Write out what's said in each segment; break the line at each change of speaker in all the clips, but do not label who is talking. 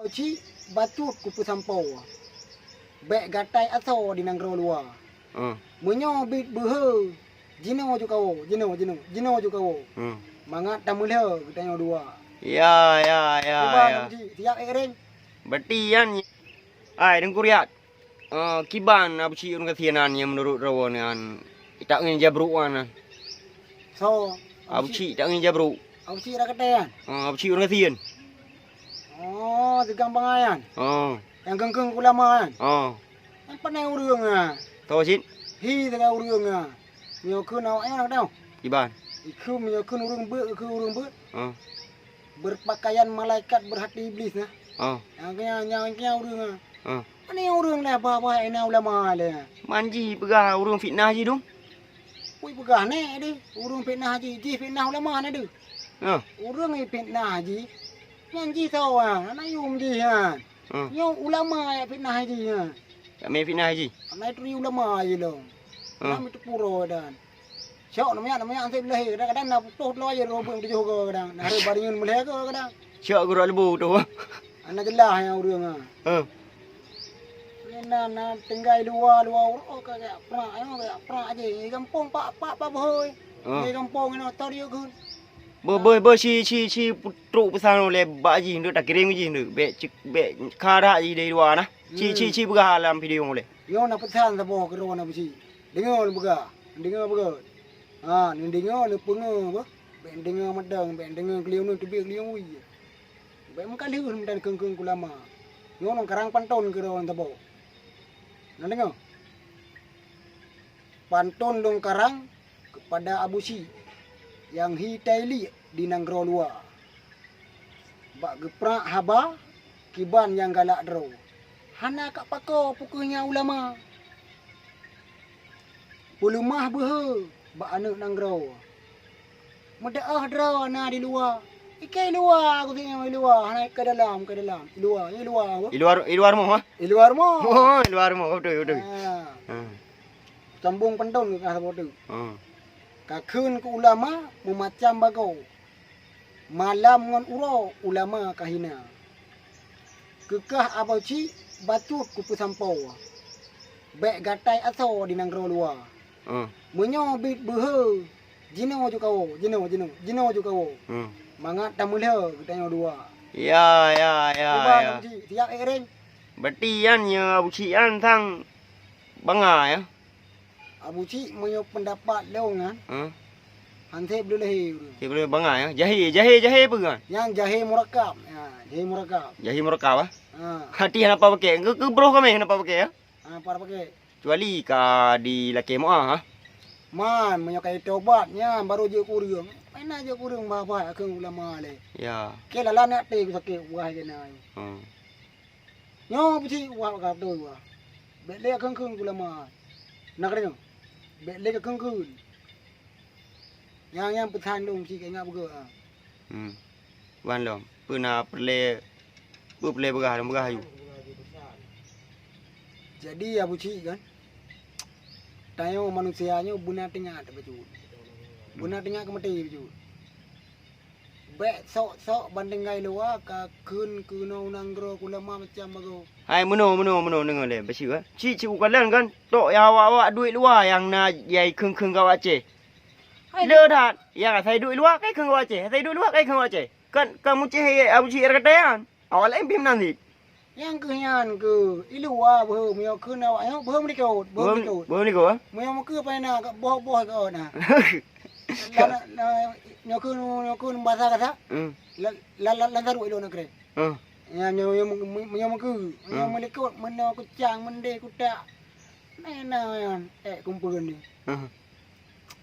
Ci batut kupu sampau. Bek gatai aso di nanggro luar. Munyo bit behe. Jino ju kau, jino ju kau. Mangat tamulhe kita dua.
Ya.
Siap ering.
Berarti yan. Ay, deng kuriat. Kiban abu ci un kathianan yang menurut rawan yang tak ngin jabruan.
So,
Abu ci tak ngin jabru.
Abu ci raketean.
Abu ci un kathian.
Oh, tegang pangayan. Yang gengkeng kulama kan. Yang panai urang ah.
Tahu cin?
Hi tengah urang ah. Mio kun awak yang nak tahu.
Kiban.
Iku mio kun urang ber. Berpakaian malaikat berhati iblis nah. Yang urang ah. Ani urang lah apa ina ulama le.
Manji pegah urang fitnah ji dong.
Ui pegah ne di. Urang fitnah ji fitnah ulama ne de. Urang fitnah ji. Yang tahu ah, anak yum ji ha. Yang ulama fitnah ji ha.
Tak main fitnah ji.
Anak tu ulama je lo. Nama itu puro dan. Syok namanya ansep leh kadang-kadang nak putus lo je robong tu juga kadang. Nak ada baringan meleh ke kadang.
Syok guru lebu tu.
Anak jelah yang urang ah. Nah tinggal luar oh kayak prak je. Kampung pak boy. Di kampung ni tahu dia kan.
Ber si putruk pesan oleh bak ji nduk tak kirim ji nduk be khara ji dari luar nah. Ci begah dalam video oleh.
Yo nak pesan sabo ke rona besi. Dengar begah. Ni dengar ni penga apa? Ben dengar madang, ben dengar keliau ni tebik keliau wi. Ben mengkali hun dan kengkeng kulama. Yo nang karang panton ke rona sabo. Nak dengar? Pantun dong karang kepada Abu Si yang hitaili di nanggro luar. Bak geprak haba kiban yang galak dro. Hana kak pako pukulnya ulama. Pulumah behe bak anak nanggro. Medaah dro na di luar. Ikai luar aku tengok luar, naik ke dalam.
Luar mo ha?
Luar mo.
Oh, luar mo betul.
Sambung pantun ke sabo tu. Kakun ke ulama memacam bagau. Malam ngan uro ulama kahina. Kekah abauci batut kupu sampau. Bek gatai aso di nanggro luar. Munyo bit behe. Jino ju kau. Mangat tamulhe kita dua.
Ya.
Siap ering.
Berarti yan ya abu ci yan thang banga ya.
Abu Ci menyo pendapat leongan. Hansip dulu lehi.
Dia boleh banga ya. Jahe apa?
Yang jahe murakab.
Jahe murakab ah. Hati kenapa pakai? Ke bro kami kenapa pakai ya?
Para pakai.
Kecuali ka di laki mo ah.
Man menyo kai tobatnya baru je kurang. Main aja kurang bapa akeng ulama le.
Ya.
Ke lala nak te sakit wah kena. Nyo Abu Ci wah ka tu wah. Bek le akeng ulama. Nak dengar? Bek le akeng yang pesan dong si kena bergerak.
Wan lom. Pernah perle begah you.
Jadi Abu Ci kan. Tayo manusianya buna tengah tak betul. Buna tengah ke mati betul. Bek sok banding gai luar ka kun kuno nanggro kulama macam bago.
Hai meno dengar le besi ah. Ci ukalan kan tok ya awak duit luar yang na yai kheng kau Aceh. Le dah yang saya duit luar kai kheng kau Aceh. Kan kamu ceh Abu Ci katayan. Awak lain pim nanti.
Yang kehian ke iluar beuh mio kun awak yo beuh mendikot.
Beuh ni ko ah.
Mio ke paina ka boh ke na. Nyokun bahasa kata. La taruh ilo nak kre. Ya nyo ke. Nyo melikot meno kucang mende kudak. Nena yan kumpul ni.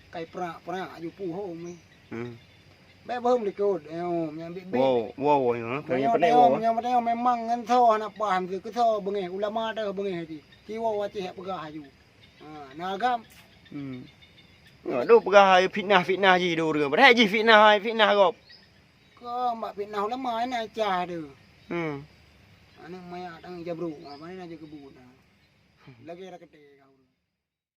Kai prak aju puho mi. Baik belum likut.
Wow ya.
Yang memang nganto anak paham ke tho bengeh ulama dah bengeh haji. Kiwa wacih pegah haju. Nagam.
Aduh pegah fitnah ji do re. Berhai ji fitnah gop.
Ko mak fitnah ulama ni acah tu. Anu maya tang jabru. Apa ni nak je kebun. Lagi rakete.